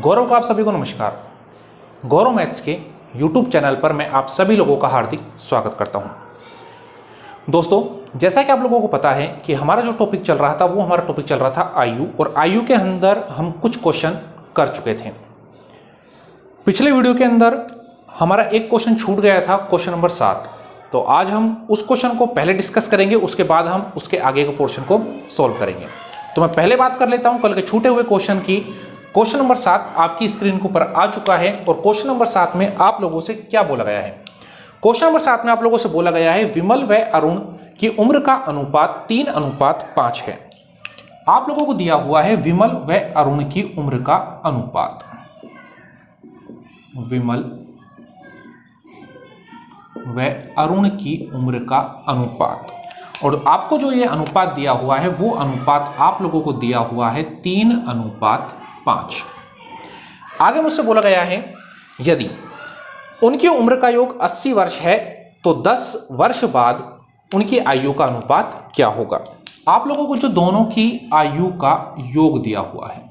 गौरव का आप सभी को नमस्कार। गौरव मैथ्स के YouTube चैनल पर मैं आप सभी लोगों का हार्दिक स्वागत करता हूं। दोस्तों, जैसा कि आप लोगों को पता है कि हमारा जो टॉपिक चल रहा था वो हमारा टॉपिक चल रहा था आयु, और आयु के अंदर हम कुछ क्वेश्चन कर चुके थे। पिछले वीडियो के अंदर हमारा एक क्वेश्चन छूट गया था, क्वेश्चन नंबर 7। तो आज हम उस क्वेश्चन को पहले डिस्कस करेंगे, उसके बाद हम उसके आगे के पोर्शन को सॉल्व करेंगे। तो मैं पहले बात कर लेता हूं कल के छूटे हुए क्वेश्चन की। क्वेश्चन नंबर 7 आपकी स्क्रीन के ऊपर आ चुका है, और क्वेश्चन नंबर 7 में आप लोगों से क्या बोला गया है? क्वेश्चन नंबर 7 में आप लोगों से बोला गया है विमल व अरुण की उम्र का अनुपात 3:5 है। आप लोगों को दिया हुआ है विमल व अरुण की उम्र का अनुपात। विमल व अरुण की उम्र का अनुपात, और आपको जो ये अनुपात दिया हुआ है वो अनुपात आप लोगों को दिया हुआ है 3:5। आगे मुझसे बोला गया है यदि उनकी उम्र का योग 80 वर्ष है तो 10 वर्ष बाद उनकी आयु का अनुपात क्या होगा? आप लोगों को जो दोनों की आयु का योग दिया हुआ है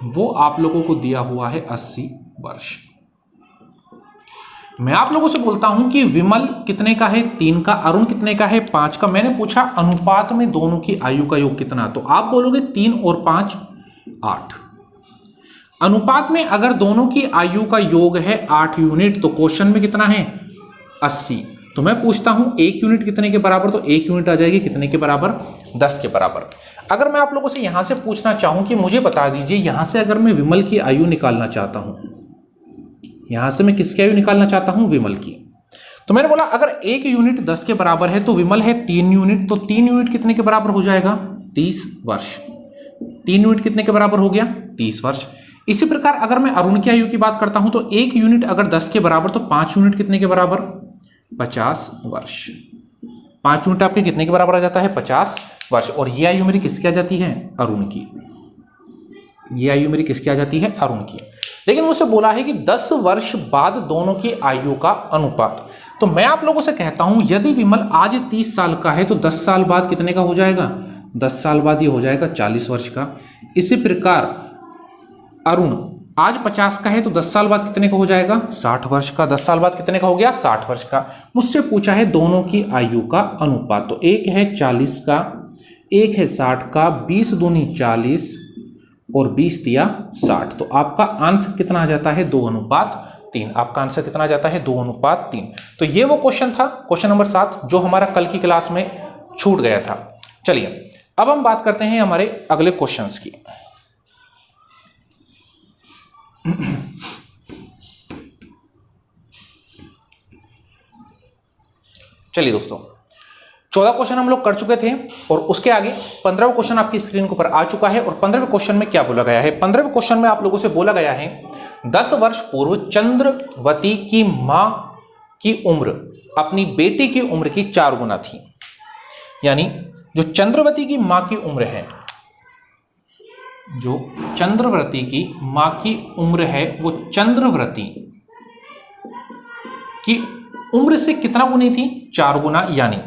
वो आप लोगों को दिया हुआ है 80 वर्ष। मैं आप लोगों से बोलता हूं कि विमल कितने का है? 3 का। अरुण कितने का है? 5 का। मैंने पूछा अनुपात में दोनों की आयु का योग कितना, तो आप बोलोगे 3 और 5 8। अनुपात में अगर दोनों की आयु का योग है 8 यूनिट, तो क्वेश्चन में कितना है? 80। तो मैं पूछता हूं 1 यूनिट कितने के बराबर, तो 1 यूनिट आ जाएगी कितने के बराबर? 10 के बराबर। अगर मैं आप लोगों से यहां से पूछना चाहूं कि मुझे बता दीजिए, यहां से अगर मैं विमल की आयु निकालना चाहता हूं, यहां से मैं किसकी आयु निकालना चाहता हूं? विमल की। तो मैंने बोला अगर 1 यूनिट 10 के बराबर है तो विमल है 3 यूनिट, तो 3 यूनिट कितने के बराबर हो जाएगा? 30 वर्ष। 3 यूनिट कितने के बराबर हो गया? 30 वर्ष। इसी प्रकार अगर मैं अरुण की आयु की बात करता हूं तो 1 यूनिट अगर 10 के बराबर, तो 5 यूनिट कितने के बराबर? 50 वर्ष। 5 यूनिट आपके कितने के बराबर आ जाता है? 50 वर्ष। और ये आयु मेरी किसकी आ जाती है? अरुण की। ये आयु मेरी किसकी आ जाती है? अरुण की। लेकिन मुझसे बोला है कि 10 वर्ष बाद दोनों की आयु का अनुपात। तो मैं आप लोगों से कहता हूं यदि विमल आज 30 साल का है तो 10 साल बाद कितने का हो जाएगा? 10 साल बाद ये हो जाएगा 40 वर्ष का। इसी प्रकार अरुण आज 50 का है तो 10 साल बाद कितने का हो जाएगा? 60 वर्ष का। 10 साल बाद कितने का हो गया? 60 वर्ष का। मुझसे पूछा है दोनों की आयु का अनुपात, तो एक है 40 का, एक है 60 का। 20 दूनी 40 और 20 दिया 60। तो आपका आंसर कितना आ जाता है? 2:3। आपका आंसर कितना आ जाता है? 2:3। तो ये वो क्वेश्चन था, क्वेश्चन नंबर 7, जो हमारा कल की क्लास में छूट गया था। चलिए अब हम बात करते हैं हमारे अगले क्वेश्चंस की। चलिए दोस्तों, 14 क्वेश्चन हम लोग कर चुके थे, और उसके आगे 15वां क्वेश्चन आपकी स्क्रीन के ऊपर आ चुका है। और 15वें क्वेश्चन में क्या बोला गया है? 15वें क्वेश्चन में आप लोगों से बोला गया है 10 वर्ष पूर्व चंद्रवती की मां की उम्र अपनी बेटी की उम्र की 4 गुना थी। यानी जो चंद्रवती की मां की उम्र है, जो चंद्रवती की मां की उम्र है, वो चंद्रवती की उम्र से कितना गुनी थी? 4 गुना। यानी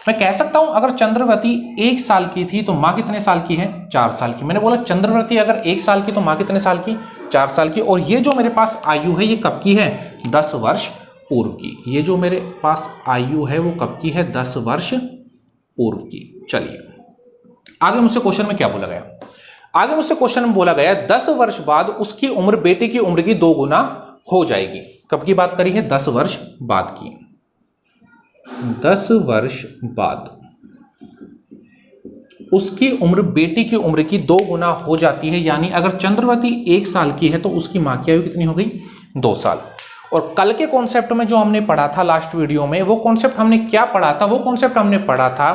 मैं कह सकता हूं अगर चंद्रवती 1 साल की थी तो मां कितने साल की है? 4 साल की। मैंने बोला चंद्रवती अगर 1 साल की तो मां कितने साल की? 4 साल की। और ये जो मेरे पास आयु है ये कब की है? 10 वर्ष पूर्व की। ये जो मेरे पास आयु है वो कब की है? 10 वर्ष पूर्व की। चलिए आगे मुझसे क्वेश्चन में क्या बोला गया? आगे मुझसे क्वेश्चन में बोला गया 10 वर्ष बाद उसकी उम्र बेटे की उम्र की 2 गुना हो जाएगी। कब की बात करी है? 10 वर्ष बाद की। 10 वर्ष बाद उसकी उम्र बेटी की उम्र की 2 गुना हो जाती है। यानी अगर चंद्रवती 1 साल की है तो उसकी मां की आयु कितनी हो गई? 2 साल। और कल के कॉन्सेप्ट में जो हमने पढ़ा था लास्ट वीडियो में, वो कॉन्सेप्ट हमने क्या पढ़ा था? वो कॉन्सेप्ट हमने पढ़ा था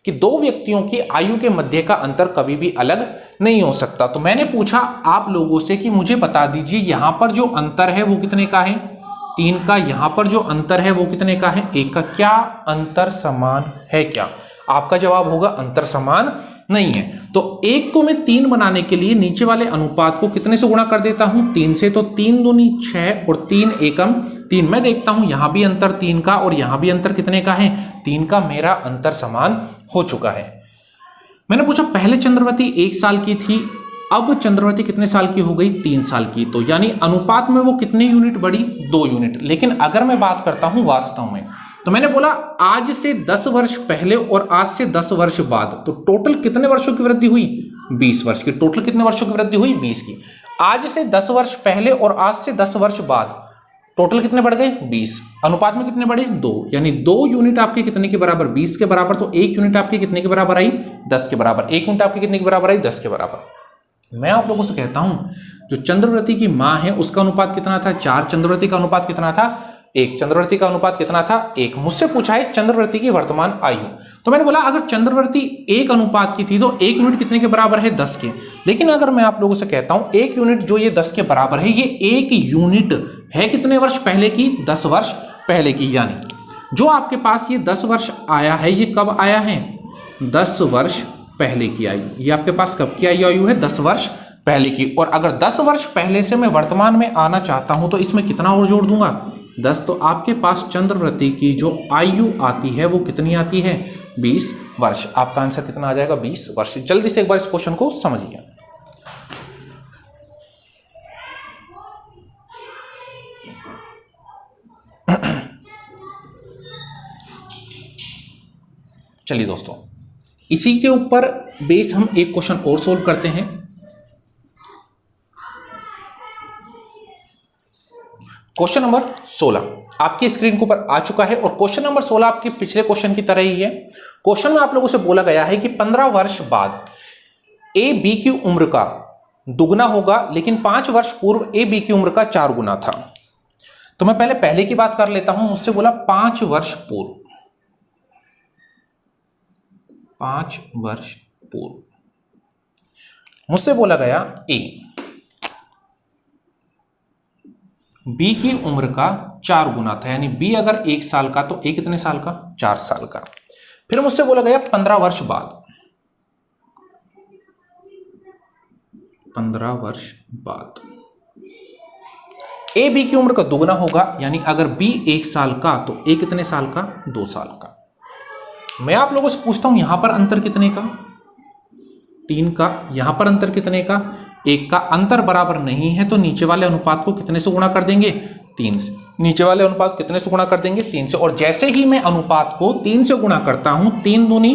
कि 2 व्यक्तियों की आयु के मध्य का अंतर कभी भी अलग नहीं हो सकता। तो मैंने पूछा आप लोगों से कि मुझे बता दीजिए यहां पर जो अंतर है वो कितने का है? 3 का। यहां पर जो अंतर है वो कितने का है? 1 का। क्या अंतर समान है क्या? आपका जवाब होगा अंतर समान नहीं है। तो 1 को मैं 3 बनाने के लिए नीचे वाले अनुपात को कितने से गुणा कर देता हूं? 3 से। तो 3 दूनी 6 और 3 एकम 3। मैं देखता हूं यहां भी अंतर 3 का और यहां भी अंतर कितने का है? 3 का। मेरा अंतर समान हो चुका है। मैंने पूछा पहले चंद्रवती 1 साल की थी अब चंद्रवती कितने साल की हो गई? 3 साल की। तो यानी अनुपात में वो कितने यूनिट बढ़ी? 2 यूनिट। लेकिन अगर मैं बात करता हूं वास्तव में, तो मैंने बोला आज से 10 वर्ष पहले और आज से 10 वर्ष बाद, तो टोटल कितने वर्षों की वृद्धि हुई? 20 वर्ष की। टोटल कितने वर्षों की वृद्धि हुई? 20 की। आज से 10 वर्ष पहले और आज से 10 वर्ष बाद टोटल कितने बढ़ गए? 20। अनुपात में कितने बढ़े? 2। यानी 2 यूनिट आपके कितने के बराबर? 20 के बराबर। तो 1 यूनिट आपकी कितने के बराबर आई? 10 के बराबर। 1 यूनिट आपकी कितने के बराबर आई? 10 के बराबर। मैं आप लोगों से कहता हूं जो चंद्रवृत्ति की मां है उसका अनुपात कितना था? 4। चंद्रवृत्ति का अनुपात कितना था? 1। चंद्रवृत्ति का अनुपात कितना था? 1। मुझसे पूछा है चंद्रवृत्ति की वर्तमान आयु। तो मैंने बोला अगर चंद्रवृत्ति 1 अनुपात की थी तो 1 यूनिट कितने के बराबर है? 10 के। लेकिन अगर मैं आप लोगों से कहता हूं 1 यूनिट जो ये 10 के बराबर है, ये 1 यूनिट है कितने वर्ष पहले की? 10 वर्ष पहले की। यानी जो आपके पास ये 10 वर्ष आया है, ये कब आया है? 10 वर्ष पहले की आयु। ये आपके पास कब की आयु है? 10 वर्ष पहले की। और अगर 10 वर्ष पहले से मैं वर्तमान में आना चाहता हूं तो इसमें कितना और जोड़ दूंगा? 10। तो आपके पास चंद्रवृत्ति की जो आयु आती है वो कितनी आती है? 20 वर्ष। आपका आंसर कितना आ जाएगा? 20 वर्ष। जल्दी से एक बार इस क्वेश्चन को समझिए। चलिए दोस्तों, इसी के ऊपर बेस हम एक क्वेश्चन और सोल्व करते हैं। क्वेश्चन नंबर 16 आपकी स्क्रीन के ऊपर आ चुका है और क्वेश्चन नंबर 16 आपके पिछले क्वेश्चन की तरह ही है। क्वेश्चन में आप लोगों से बोला गया है कि 15 वर्ष बाद ए बी की उम्र का दुगना होगा, लेकिन 5 वर्ष पूर्व ए बी की उम्र का 4 गुना था। तो मैं पहले की बात कर लेता हूं। मुझसे बोला 5 वर्ष पूर्व, 5 वर्ष पूर्व मुझसे बोला गया ए बी की उम्र का 4 गुना था। यानी बी अगर 1 साल का तो ए कितने साल का? 4 साल का। फिर मुझसे बोला गया 15 वर्ष बाद, 15 वर्ष बाद ए बी की उम्र का दुगना होगा। यानी अगर बी 1 साल का तो ए कितने साल का? 2 साल का। मैं आप लोगों से पूछता हूं यहां पर अंतर कितने का? 3 का। यहां पर अंतर कितने का? 1 का। अंतर बराबर नहीं है तो नीचे वाले अनुपात को कितने से गुणा कर देंगे? 3 से। नीचे वाले अनुपात कितने से गुणा कर देंगे? 3 से। और जैसे ही मैं अनुपात को 3 से गुणा करता हूं, 3 दूनी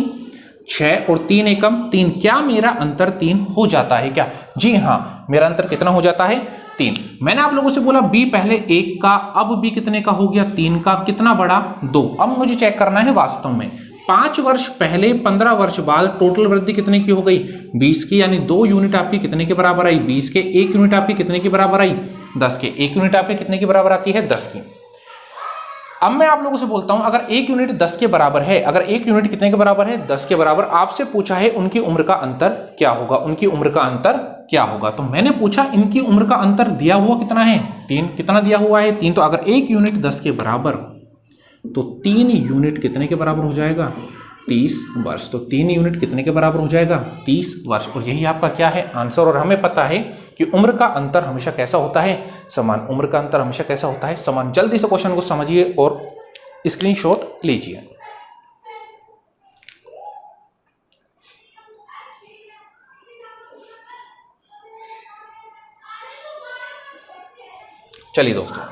6 और 3 एकम 3, क्या मेरा अंतर 3 हो जाता है क्या? जी हां, मेरा अंतर कितना हो जाता है? 3। मैंने आप लोगों से बोला बी पहले 1 का, अब बी कितने का हो गया? 3 का। कितना बढ़ा? 2। अब मुझे चेक करना है वास्तव में 5 वर्ष पहले 15 वर्ष बाद टोटल वृद्धि कितने की हो गई? 20 की। यानी 2 यूनिट आपकी कितने के बराबर आई? 20 के। 1 यूनिट आपकी कितने के बराबर आई? 10 के। 1 यूनिट आपके कितने की बराबर आती है? 10 की। अब मैं आप लोगों से बोलता हूं अगर 1 यूनिट 10 के बराबर है, अगर 1 यूनिट कितने के बराबर है? 10 के बराबर। आपसे पूछा है उनकी उम्र का अंतर क्या होगा? उनकी उम्र का अंतर क्या होगा? तो मैंने पूछा इनकी उम्र का अंतर दिया हुआ कितना है? 3। कितना दिया हुआ है? 3। तो अगर 1 यूनिट 10 के बराबर तो 3 यूनिट कितने के बराबर हो जाएगा? 30 वर्ष। तो 3 यूनिट कितने के बराबर हो जाएगा? 30 वर्ष। और यही आपका क्या है? आंसर। और हमें पता है कि उम्र का अंतर हमेशा कैसा होता है? समान। उम्र का अंतर हमेशा कैसा होता है? समान। जल्दी से क्वेश्चन को समझिए और स्क्रीनशॉट लीजिए। चलिए दोस्तों,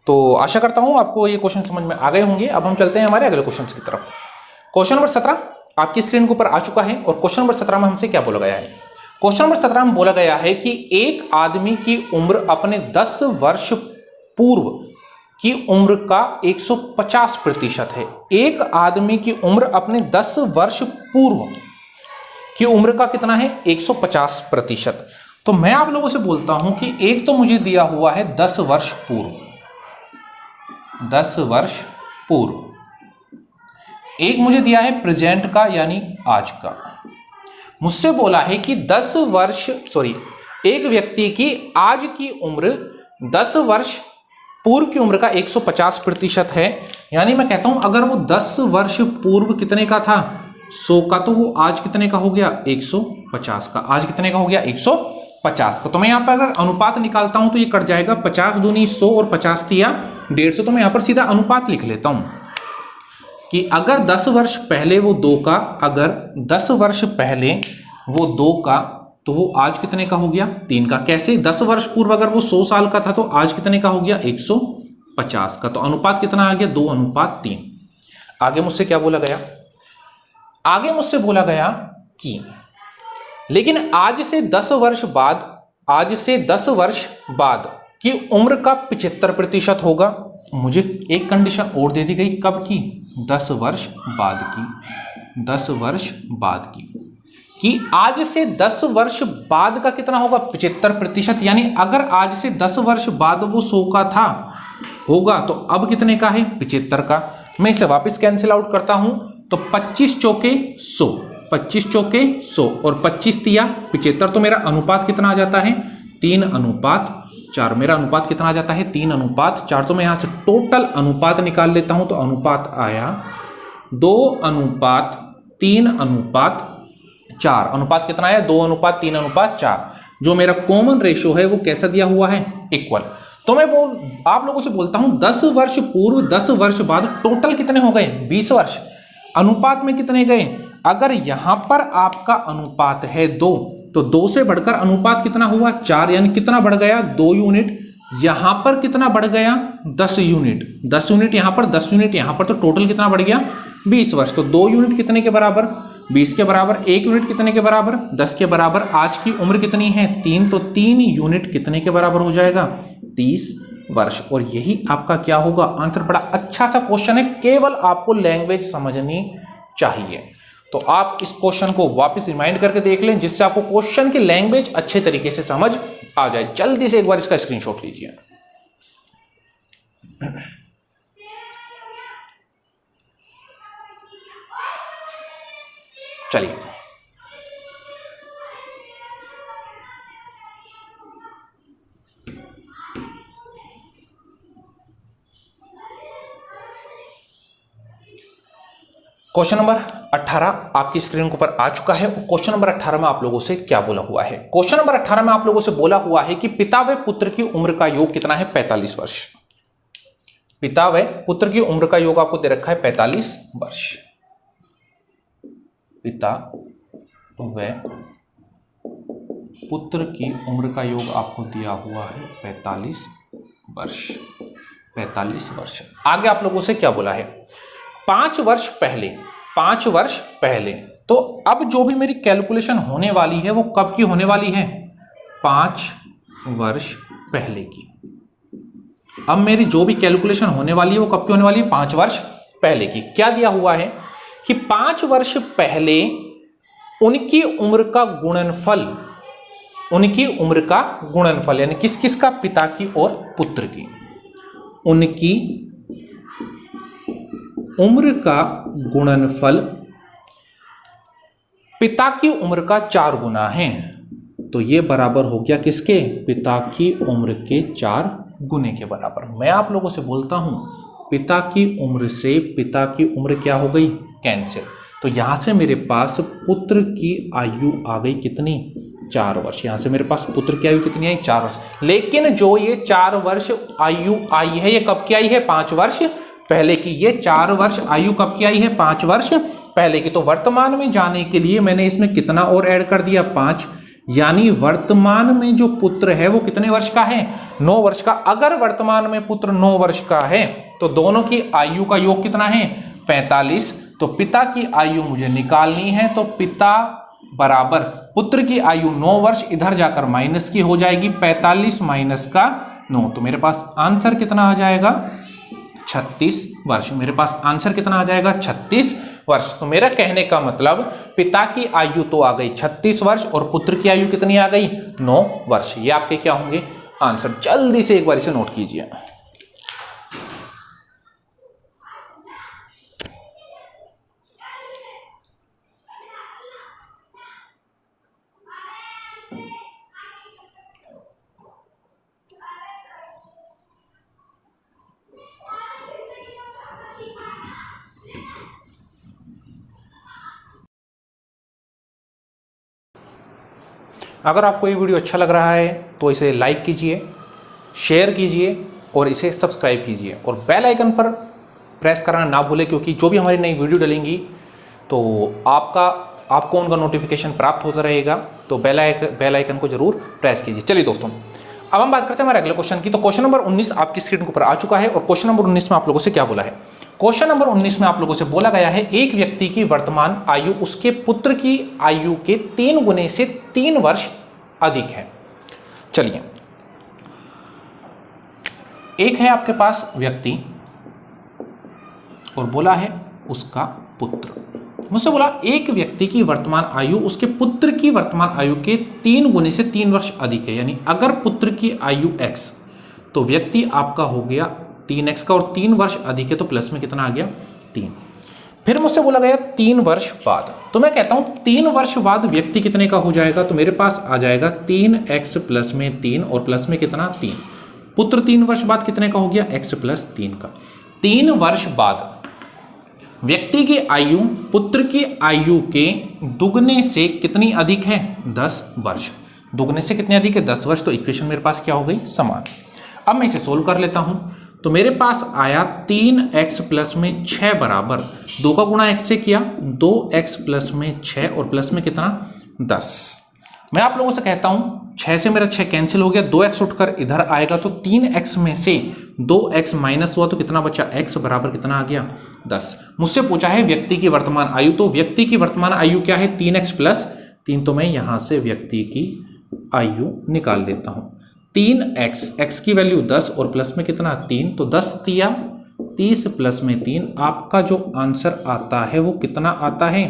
तो आशा करता हूं आपको ये क्वेश्चन समझ में आ गए होंगे। अब हम चलते हैं हमारे अगले क्वेश्चन की तरफ। क्वेश्चन नंबर 17 आपकी स्क्रीन के ऊपर आ चुका है और क्वेश्चन नंबर 17 में हमसे क्या बोला गया है? क्वेश्चन नंबर 17 में बोला गया है कि एक आदमी की उम्र अपने 10 वर्ष पूर्व की उम्र का 150% है। एक आदमी की उम्र अपने 10 वर्ष पूर्व की उम्र का कितना है? 150%। तो मैं आप लोगों से बोलता हूं कि एक तो मुझे दिया हुआ है 10 वर्ष पूर्व, 10 वर्ष पूर्व। एक मुझे दिया है प्रेजेंट का यानी आज का। मुझसे बोला है कि 10 वर्ष एक व्यक्ति की आज की उम्र 10 वर्ष पूर्व की उम्र का 150% है। यानी मैं कहता हूं अगर वो 10 वर्ष पूर्व कितने का था? 100 का, तो वो आज कितने का हो गया? 150 का। आज कितने का हो गया? 150 50 का। तो मैं यहाँ पर अगर अनुपात निकालता हूं तो ये कट जाएगा, 50 दूनी 100 और 50 तिया 150। तो मैं यहाँ पर सीधा अनुपात लिख लेता हूं कि अगर 10 वर्ष पहले वो 2 का, अगर 10 वर्ष पहले वो 2 का, तो वो आज कितने का हो गया? 3 का। कैसे? 10 वर्ष पूर्व अगर वो 100 साल का था तो आज कितने का हो गया? 150 का। तो अनुपात कितना आ गया? 2:3। आगे मुझसे क्या बोला गया? आगे मुझसे बोला गया कि लेकिन आज से 10 वर्ष बाद, आज से 10 वर्ष बाद की उम्र का 75% होगा। मुझे एक कंडीशन और दे दी गई, कब की? 10 वर्ष बाद की। 10 वर्ष बाद की कि आज से 10 वर्ष बाद का कितना होगा? 75%। यानी अगर आज से 10 वर्ष बाद वो 100 का था होगा तो अब कितने का है? 75 का। मैं इसे वापस कैंसिल आउट करता हूं तो 25 चौके 100, 25 चौके 100 और 25 तिया 75। तो मेरा अनुपात कितना आ जाता है? 3:4। मेरा अनुपात कितना आ जाता है? 3:4। तो मैं यहां से टोटल अनुपात निकाल लेता हूं तो अनुपात आया 2:3:4। अनुपात कितना आया? 2:3:4। जो मेरा कॉमन रेशियो है वो कैसा दिया हुआ है? इक्वल। तो मैं आप लोगों से बोलता हूं 10 वर्ष पूर्व 10 वर्ष बाद टोटल कितने हो गए? 20 वर्ष। अनुपात में कितने गए? अगर यहां पर आपका अनुपात है 2 तो 2 से बढ़कर अनुपात कितना हुआ? 4। यानी कितना बढ़ गया? 2 यूनिट। यहां पर कितना बढ़ गया? 10 यूनिट। 10 यूनिट यहां पर, 10 यूनिट यहां पर, तो टोटल कितना बढ़ गया? 20 वर्ष। तो 2 यूनिट कितने के बराबर? 20 के बराबर। 1 यूनिट कितने के बराबर? 10 के बराबर। आज की उम्र कितनी है? 3। तो 3 यूनिट कितने के बराबर हो जाएगा? 30 वर्ष। और यही आपका क्या होगा? आंसर। बड़ा अच्छा सा क्वेश्चन है, केवल आपको लैंग्वेज समझनी चाहिए। तो आप इस क्वेश्चन को वापस रिमाइंड करके देख लें जिससे आपको क्वेश्चन की लैंग्वेज अच्छे तरीके से समझ आ जाए। जल्दी से एक बार इसका स्क्रीनशॉट लीजिए। चलिए, क्वेश्चन नंबर 18 आपकी स्क्रीन के ऊपर आ चुका है। क्वेश्चन नंबर 18 में आप लोगों से क्या बोला हुआ है? क्वेश्चन नंबर 18 में आप लोगों से बोला हुआ है कि पिता व पुत्र की उम्र का योग कितना है? 45 वर्ष। पिता व पुत्र की उम्र का योग आपको दे रखा है 45 वर्ष। पिता व पुत्र की उम्र का योग आपको दिया हुआ है 45 वर्ष। 45 वर्ष। आगे आप लोगों से क्या बोला है? 5 वर्ष पहले, 5 वर्ष पहले। तो अब जो भी मेरी कैलकुलेशन होने वाली है वो कब की होने वाली है? 5 वर्ष पहले की। अब मेरी जो भी कैलकुलेशन होने वाली है वो कब की होने वाली है? 5 वर्ष पहले की। क्या दिया हुआ है कि 5 वर्ष पहले उनकी उम्र का गुणनफल, उनकी उम्र का गुणनफल यानी किस किस का? पिता की और पुत्र की। उनकी उम्र का गुणनफल पिता की उम्र का 4 गुना है। तो ये बराबर हो गया किसके? पिता की उम्र के 4 गुने के बराबर। मैं आप लोगों से बोलता हूं पिता की उम्र से पिता की उम्र क्या हो गई? कैंसिल। तो यहां से मेरे पास पुत्र की आयु आ गई कितनी? 4 वर्ष। यहां से मेरे पास पुत्र की आयु कितनी आई? 4 वर्ष। लेकिन जो ये 4 वर्ष आयु आई है ये कब की आई है? 5 वर्ष पहले की। ये 4 वर्ष आयु कब की आई है? 5 वर्ष पहले की। तो वर्तमान में जाने के लिए मैंने इसमें कितना और ऐड कर दिया? 5। यानी वर्तमान में जो पुत्र है वो कितने वर्ष का है? 9 वर्ष का। अगर वर्तमान में पुत्र 9 वर्ष का है तो दोनों की आयु का योग कितना है? 45। तो पिता की आयु मुझे निकालनी है तो पिता बराबर पुत्र की आयु 9 वर्ष, इधर जाकर माइनस की हो जाएगी 45 माइनस का 9। तो मेरे पास आंसर कितना आ जाएगा? 36 वर्ष। मेरे पास आंसर कितना आ जाएगा? 36 वर्ष। तो मेरा कहने का मतलब पिता की आयु तो आ गई 36 वर्ष और पुत्र की आयु कितनी आ गई? 9 वर्ष। ये आपके क्या होंगे? आंसर। जल्दी से एक बार इसे नोट कीजिए। अगर आपको ये वीडियो अच्छा लग रहा है तो इसे लाइक कीजिए, शेयर कीजिए और इसे सब्सक्राइब कीजिए और बेल आइकन पर प्रेस करना ना भूलें, क्योंकि जो भी हमारी नई वीडियो डलेंगी तो आपको उनका नोटिफिकेशन प्राप्त होता रहेगा। तो बेल आइकन को जरूर प्रेस कीजिए। चलिए दोस्तों, अब हम बात करते हैं हमारे अगले क्वेश्चन की। तो क्वेश्चन नंबर 19 आपकी स्क्रीन के ऊपर आ चुका है और क्वेश्चन नंबर 19 में आप लोगों से क्या बोला है? क्वेश्चन नंबर 19 में आप लोगों से बोला गया है एक व्यक्ति की वर्तमान आयु उसके पुत्र की आयु के 3 गुने से 3 वर्ष अधिक है। चलिए, एक है आपके पास व्यक्ति और बोला है उसका पुत्र। मुझसे बोला एक व्यक्ति की वर्तमान आयु उसके पुत्र की वर्तमान आयु के 3 गुने से 3 वर्ष अधिक है। यानी अगर पुत्र की आयु x तो व्यक्ति आपका हो गया 3x का, और 3 वर्ष अधिक है तो प्लस में कितना आ गया? 3। फिर मुझसे बोला गया 3 वर्ष बाद, तो मैं कहता हूं 3 वर्ष बाद व्यक्ति कितने का हो जाएगा? तो मेरे पास आ जाएगा 3x प्लस में 3 और प्लस में कितना? 3। पुत्र 3 वर्ष बाद कितने का हो गया? x प्लस 3 का। 3 वर्ष बाद व्यक्ति की आयु पुत्र की आयु के दुगने से कितनी अधिक है? 10 वर्ष। दुगने से कितने अधिक है? 10 वर्ष। तो इक्वेशन मेरे पास क्या हो गई? समान। अब मैं इसे सोल्व कर लेता हूं तो मेरे पास आया 3x प्लस में 6 बराबर 2 का गुणा x से किया 2x प्लस में 6 और प्लस में कितना? 10। मैं आप लोगों से कहता हूं 6 से मेरा 6 कैंसिल हो गया, 2x उठकर इधर आएगा तो 3x में से 2x माइनस हुआ तो कितना बचा? x बराबर कितना आ गया? 10। मुझसे पूछा है व्यक्ति की वर्तमान आयु, तो व्यक्ति की वर्तमान आयु क्या है? 3x plus 3। तो मैं यहां से व्यक्ति की आयु निकाल लेता हूं। 3x, x की वैल्यू 10 और प्लस में कितना? 3। तो 10 तिया 30 प्लस में 3, आपका जो आंसर आता है वो कितना आता है?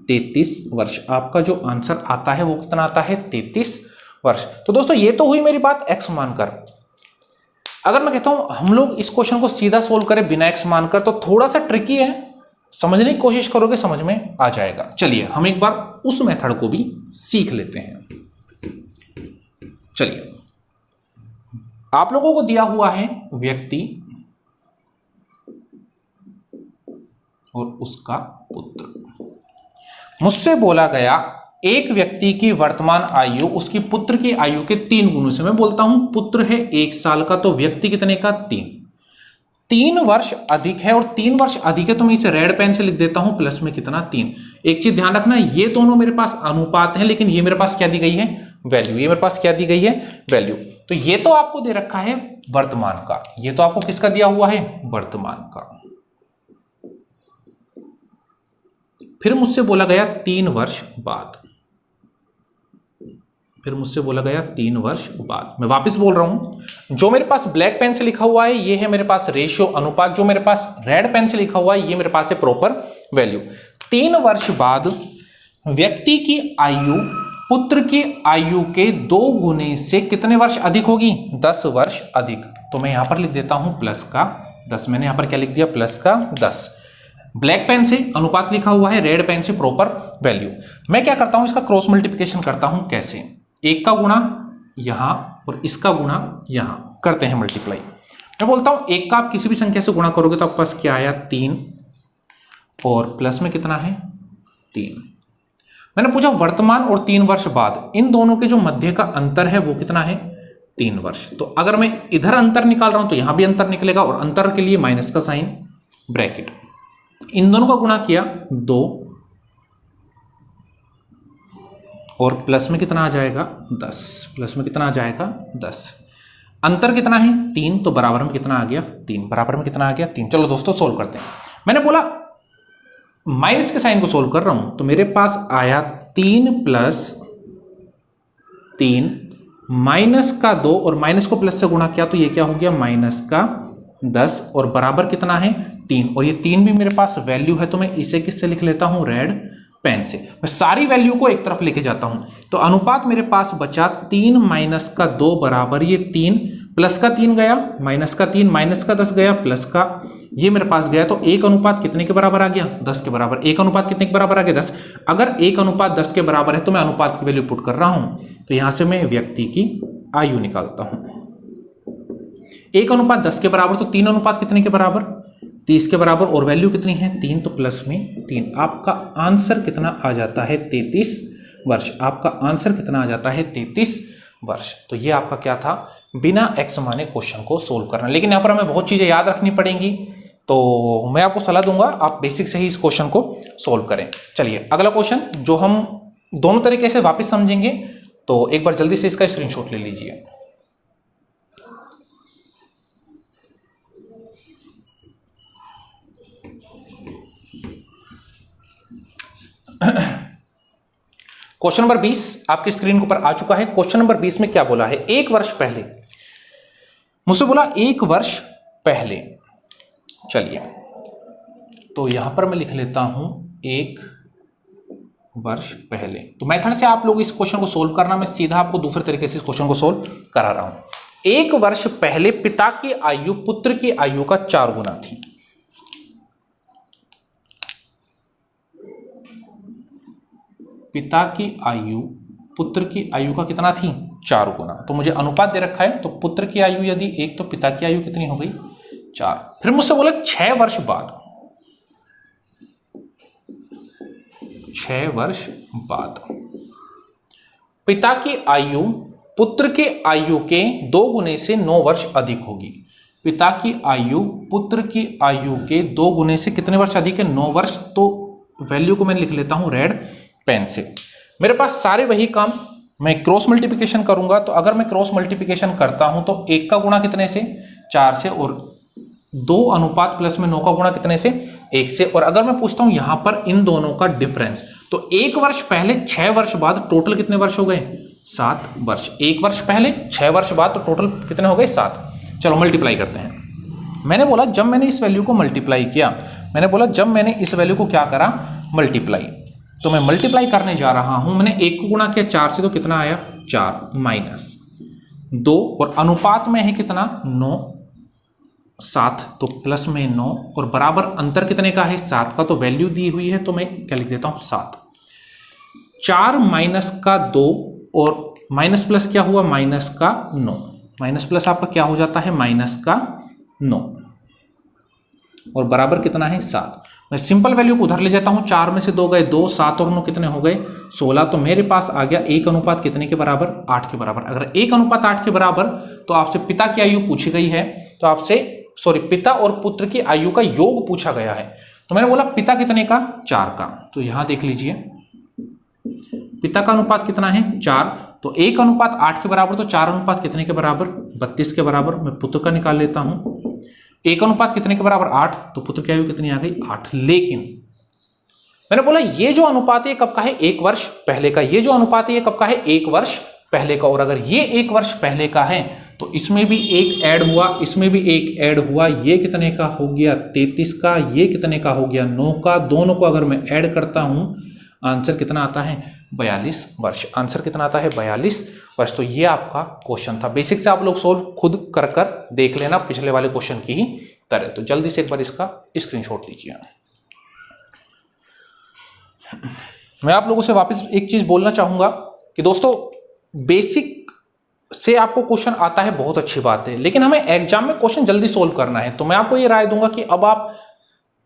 33 वर्ष। आपका जो आंसर आता है वो कितना आता है? 33 वर्ष। तो दोस्तों ये तो हुई मेरी बात x मानकर। अगर मैं कहता हूं हम लोग इस क्वेश्चन को सीधा सोल्व करें बिना x मानकर तो थोड़ा सा ट्रिकी है, समझने की कोशिश करोगे समझ में आ जाएगा। चलिए हम एक बार उस मेथड को भी सीख लेते हैं। चलिए, आप लोगों को दिया हुआ है व्यक्ति और उसका पुत्र। मुझसे बोला गया एक व्यक्ति की वर्तमान आयु उसकी पुत्र की आयु के 3 गुणों से। मैं बोलता हूं पुत्र है 1 साल का तो व्यक्ति कितने का? 3 वर्ष अधिक है, और 3 वर्ष अधिक है तो मैं इसे रेड पेन से लिख देता हूं प्लस में कितना? 3। एक चीज ध्यान रखना, ये दोनों मेरे पास अनुपात है लेकिन ये मेरे पास क्या दी गई है? वैल्यू। ये मेरे पास क्या दी गई है? वैल्यू। तो ये तो आपको दे रखा है वर्तमान का, ये तो आपको किसका दिया हुआ है? वर्तमान का। फिर मुझसे बोला गया 3 वर्ष बाद। फिर मुझसे बोला गया 3 वर्ष बाद। मैं वापस बोल रहा हूं, जो मेरे पास ब्लैक पेन से लिखा हुआ है ये है मेरे पास रेशियो अनुपात, जो मेरे पास रेड पेन से लिखा हुआ है ये मेरे पास है प्रॉपर वैल्यू। 3 वर्ष बाद व्यक्ति की आयु पुत्र की आयु के 2 गुने से कितने वर्ष अधिक होगी? 10 वर्ष अधिक। तो मैं यहां पर लिख देता हूं प्लस का 10। मैंने यहां पर क्या लिख दिया? प्लस का 10। ब्लैक पेन से अनुपात लिखा हुआ है, रेड पेन से प्रॉपर वैल्यू। मैं क्या करता हूं, इसका क्रॉस मल्टीप्लिकेशन करता हूं। कैसे? 1 का गुणा यहां और इसका गुणा यहां करते हैं मल्टीप्लाई। मैं बोलता हूं 1 का आप किसी भी संख्या से गुणा करोगे तो आपके पास क्या आया? 3 और प्लस में कितना है? 3। मैंने पूछा वर्तमान और 3 वर्ष बाद, इन दोनों के जो मध्य का अंतर है वो कितना है? 3 वर्ष। तो अगर मैं इधर अंतर निकाल रहा हूं तो यहां भी अंतर निकलेगा और अंतर के लिए माइनस का साइन, ब्रैकेट। इन दोनों का गुणा किया 2 और प्लस में कितना आ जाएगा? 10। प्लस में कितना आ जाएगा? 10। अंतर कितना है? 3। तो बराबर में कितना आ गया? 3। बराबर में कितना आ गया? 3। चलो दोस्तों सोल्व करते हैं। मैंने बोला माइनस के साइन को सोल्व कर रहा हूं तो मेरे पास आया 3 प्लस 3 माइनस का 2 और माइनस को प्लस से गुणा किया तो ये क्या हो गया? माइनस का 10 और बराबर कितना है? 3। और ये 3 भी मेरे पास वैल्यू है तो मैं इसे किससे लिख लेता हूं? रेड पेन से। मैं सारी वैल्यू को एक तरफ लेके जाता हूं तो अनुपात मेरे पास बचा 3 माइनस का 2 बराबर ये 3, प्लस का 3 गया, माइनस का 3, माइनस का 10 गया, प्लस का ये मेरे पास गया। तो 1 अनुपात कितने के बराबर आ गया? 10 के बराबर। 1 अनुपात कितने के बराबर आ गया? 10। अगर 1 अनुपात 10 के बराबर है तो मैं अनुपात की वैल्यू पुट कर रहा हूं तो यहां से मैं व्यक्ति की आयु निकालता हूं। 1 अनुपात 10 के बराबर तो 3 अनुपात कितने के बराबर? 30 के बराबर। और वैल्यू कितनी है? 3। तो प्लस में 3। आपका आंसर कितना आ जाता है? 33 वर्ष। आपका आंसर कितना आ जाता है 33 वर्ष। तो ये आपका क्या था, बिना एक्स माने क्वेश्चन को सोल्व करना। लेकिन यहाँ पर हमें बहुत चीजें याद रखनी पड़ेंगी, तो मैं आपको सलाह दूंगा आप बेसिक से ही इस क्वेश्चन को सोल्व करें। चलिए अगला क्वेश्चन जो हम दोनों तरीके से वापस समझेंगे, तो एक बार जल्दी से इसका स्क्रीनशॉट ले लीजिए। क्वेश्चन नंबर 20 आपकी स्क्रीन के ऊपर आ चुका है। क्वेश्चन नंबर 20 में क्या बोला है, एक वर्ष पहले, मुझसे बोला एक वर्ष पहले। चलिए तो यहां पर मैं लिख लेता हूं एक वर्ष पहले। तो मेथड से आप लोग इस क्वेश्चन को सोल्व करना, मैं सीधा आपको दूसरे तरीके से इस क्वेश्चन को सोल्व करा रहा हूं। एक वर्ष पहले पिता की आयु पुत्र की आयु का 4 गुना थी। पिता की आयु पुत्र की आयु का कितना थी, 4 गुना। तो मुझे अनुपात दे रखा है, तो पुत्र की आयु यदि 1 तो पिता की आयु कितनी हो गई, 4। फिर मुझसे बोला 6 वर्ष बाद, 6 वर्ष बाद पिता की आयु पुत्र के आयु के 2 गुने से 9 वर्ष अधिक होगी। पिता की आयु पुत्र की आयु के 2 गुने से कितने वर्ष अधिक है, 9 वर्ष। तो वैल्यू को मैं लिख लेता हूं रेड पेन से। मेरे पास सारे वही काम, मैं क्रॉस मल्टीप्लिकेशन करूंगा। तो अगर मैं क्रॉस मल्टीप्लिकेशन करता हूं तो 1 का गुणा कितने से, 4 से, और 2 अनुपात प्लस में 9 का गुणा कितने से, 1 से। और अगर मैं पूछता हूं यहां पर इन दोनों का डिफरेंस, तो 1 वर्ष पहले 6 वर्ष बाद टोटल कितने वर्ष हो गए, 7 वर्ष। 1 वर्ष पहले 6 वर्ष बाद तो टोटल कितने हो गए, 7। चलो मल्टीप्लाई करते हैं। मैंने बोला जब मैंने इस वैल्यू को मल्टीप्लाई किया, मैंने बोला जब मैंने इस वैल्यू को क्या करा, मल्टीप्लाई, तो मैं मल्टीप्लाई करने जा रहा हूं। मैंने 1 को गुणा किया 4 से, तो कितना आया, 4 माइनस 2, और अनुपात में है कितना, 9, 7, तो प्लस में 9, और बराबर अंतर कितने का है, 7 का। तो वैल्यू दी हुई है तो मैं क्या लिख देता हूं, 7। 4 माइनस का 2, और माइनस प्लस क्या हुआ, माइनस का 9, माइनस प्लस आपका क्या हो जाता है, माइनस का 9, और बराबर कितना है, 7। मैं सिंपल वैल्यू को उधर ले जाता हूं, 4 में से 2 गए 2, 7 और 9 कितने हो गए, 16। तो मेरे पास आ गया 1 अनुपात कितने के बराबर, 8 के बराबर। अगर 1 अनुपात 8 के बराबर, तो आपसे पिता की आयु पूछी गई है, तो आपसे पिता और पुत्र की आयु का योग पूछा गया है। तो मैंने बोला पिता कितने का, 4 का। तो यहां देख लीजिए पिता का अनुपात कितना है, 4। तो 1 अनुपात 8 के बराबर, तो 4 अनुपात कितने के बराबर, 32 के बराबर। मैं पुत्र का निकाल लेता हूं, 1 अनुपात कितने के बराबर, 8। तो पुत्र की आयु कितनी आ गई, 8। लेकिन मैंने बोला ये जो अनुपात है कब का है, 1 वर्ष पहले का। ये जो अनुपात है ये कब का है, 1 वर्ष पहले का। और अगर ये 1 वर्ष पहले का है तो इसमें भी 1 ऐड हुआ, इसमें भी 1 ऐड हुआ। ये कितने का हो गया, 33 का। ये कितने का हो गया, 9 का। दोनों को अगर मैं ऐड करता हूं, आंसर कितना आता है, 42 वर्ष। आंसर कितना आता है, 42 वर्ष। तो ये आपका क्वेश्चन था। बेसिक से आप लोग सोल्व खुद कर देख लेना, पिछले वाले क्वेश्चन की ही तरह। तो जल्दी से एक बार इसका स्क्रीनशॉट लीजिए। मैं आप लोगों से वापस एक चीज बोलना चाहूंगा कि दोस्तों बेसिक से आपको क्वेश्चन आता है, बहुत अच्छी बात है, लेकिन हमें एग्जाम में क्वेश्चन जल्दी सोल्व करना है। तो मैं आपको ये राय दूंगा कि अब आप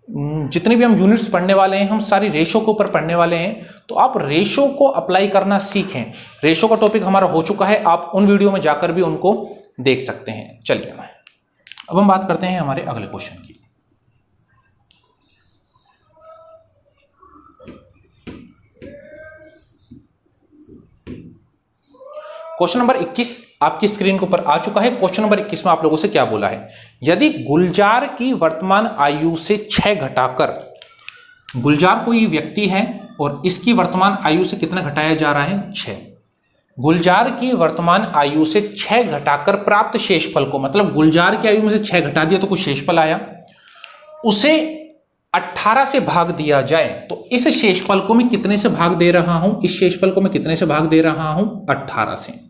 जितनी भी हम यूनिट्स पढ़ने वाले हैं, हम सारी रेशो के ऊपर पढ़ने वाले हैं, तो आप रेशो को अप्लाई करना सीखें। रेशो का टॉपिक हमारा हो चुका है, आप उन वीडियो में जाकर भी उनको देख सकते हैं। चलिए अब हम बात करते हैं हमारे अगले क्वेश्चन की। क्वेश्चन नंबर 21 आपकी स्क्रीन के ऊपर आ चुका है। क्वेश्चन नंबर 21 में आप लोगों से क्या बोला है, यदि गुलजार की वर्तमान आयु से 6 घटाकर, गुलजार कोई व्यक्ति है और इसकी वर्तमान आयु से कितना घटाया जा रहा है, 6। गुलजार की वर्तमान आयु से 6 घटाकर प्राप्त शेषफल को, मतलब गुलजार की आयु में से 6 घटा दिया तो कुछ शेषफल आया, उसे 18 से भाग दिया जाए, तो इस शेषफल को मैं कितने से भाग दे रहा हूं, इस शेषफल को मैं कितने से भाग दे रहा हूं, 18 से।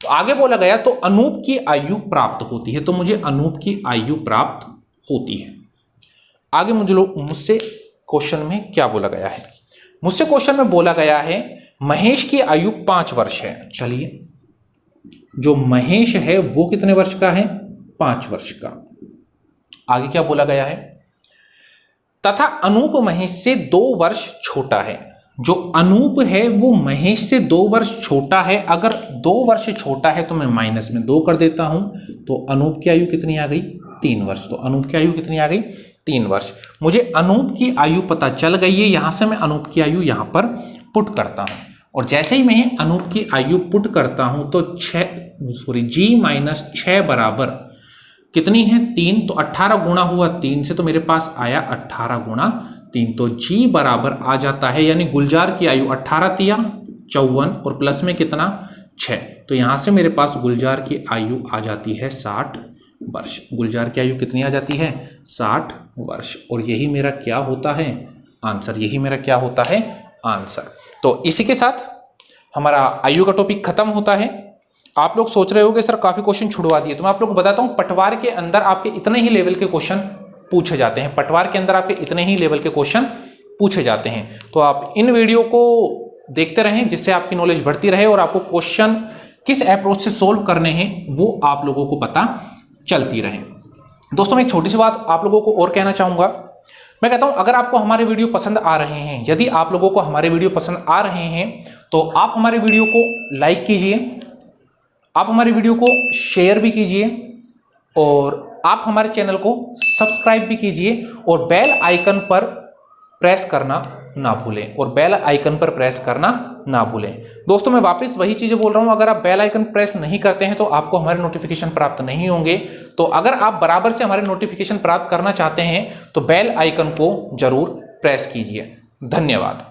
तो आगे बोला गया तो अनूप की आयु प्राप्त होती है, तो मुझे अनूप की आयु प्राप्त होती है। आगे मुझसे क्वेश्चन में क्या बोला गया है, मुझसे क्वेश्चन में बोला गया है महेश की आयु 5 वर्ष है। चलिए जो महेश है वो कितने वर्ष का है, 5 वर्ष का। आगे क्या बोला गया है, तथा अनूप महेश से 2 वर्ष छोटा है। जो अनूप है वो महेश से 2 वर्ष छोटा है। अगर 2 वर्ष छोटा है तो मैं माइनस में 2 कर देता हूं, तो अनूप की आयु कितनी आ गई? 3 वर्ष। तो अनूप की आयु कितनी आ गई? 3 वर्ष। मुझे अनूप की आयु पता चल गई है, यहां से मैं अनूप की आयु यहां पर पुट करता हूं, और जैसे ही मैं अनूप की आयु पुट करता हूं तो g माइनस 6 बराबर कितनी है? 3। तो 18 गुणा हुआ 3 से, तो मेरे पास आया 18 गुणा 3। तो g बराबर आ जाता है, यानी गुलजार की आयु 18 तिया 54 और प्लस में कितना? 6। तो यहां से मेरे पास गुलजार की आयु आ जाती है 60 वर्ष। गुलजार की आयु कितनी आ जाती है? 60 वर्ष। और यही मेरा क्या होता है? आंसर। यही मेरा क्या होता है? आंसर। तो इसी के साथ हमारा आयु का टॉपिक खत्म होता है। आप लोग सोच रहे होगे सर काफी क्वेश्चन छुड़वा दिए, तो मैं आप लोग को बताता हूं, पटवार के अंदर आपके इतने ही लेवल के क्वेश्चन पूछे जाते हैं। पटवार के अंदर आपके इतने ही लेवल के क्वेश्चन पूछे जाते हैं। तो आप इन वीडियो को देखते रहें, जिससे आपकी नॉलेज बढ़ती रहे और आपको क्वेश्चन किस अप्रोच से सोल्व करने हैं वो आप लोगों को पता चलती रहे। दोस्तों मैं एक छोटी सी बात आप लोगों को और कहना चाहूंगा। मैं कहता हूं, अगर आपको हमारे वीडियो पसंद आ रहे हैं, यदि आप लोगों को हमारे वीडियो पसंद आ रहे हैं, तो आप हमारे वीडियो को लाइक कीजिए, आप हमारे वीडियो को शेयर भी कीजिए, और आप हमारे चैनल को सब्सक्राइब भी कीजिए, और बेल आइकन पर प्रेस करना ना भूलें, और बेल आइकन पर प्रेस करना ना भूलें। दोस्तों मैं वापस वही चीजें बोल रहा हूं, अगर आप बेल आइकन प्रेस नहीं करते हैं तो आपको हमारे नोटिफिकेशन प्राप्त नहीं होंगे। तो अगर आप बराबर से हमारे नोटिफिकेशन प्राप्त करना चाहते हैं तो बेल आइकन को जरूर प्रेस कीजिए। धन्यवाद।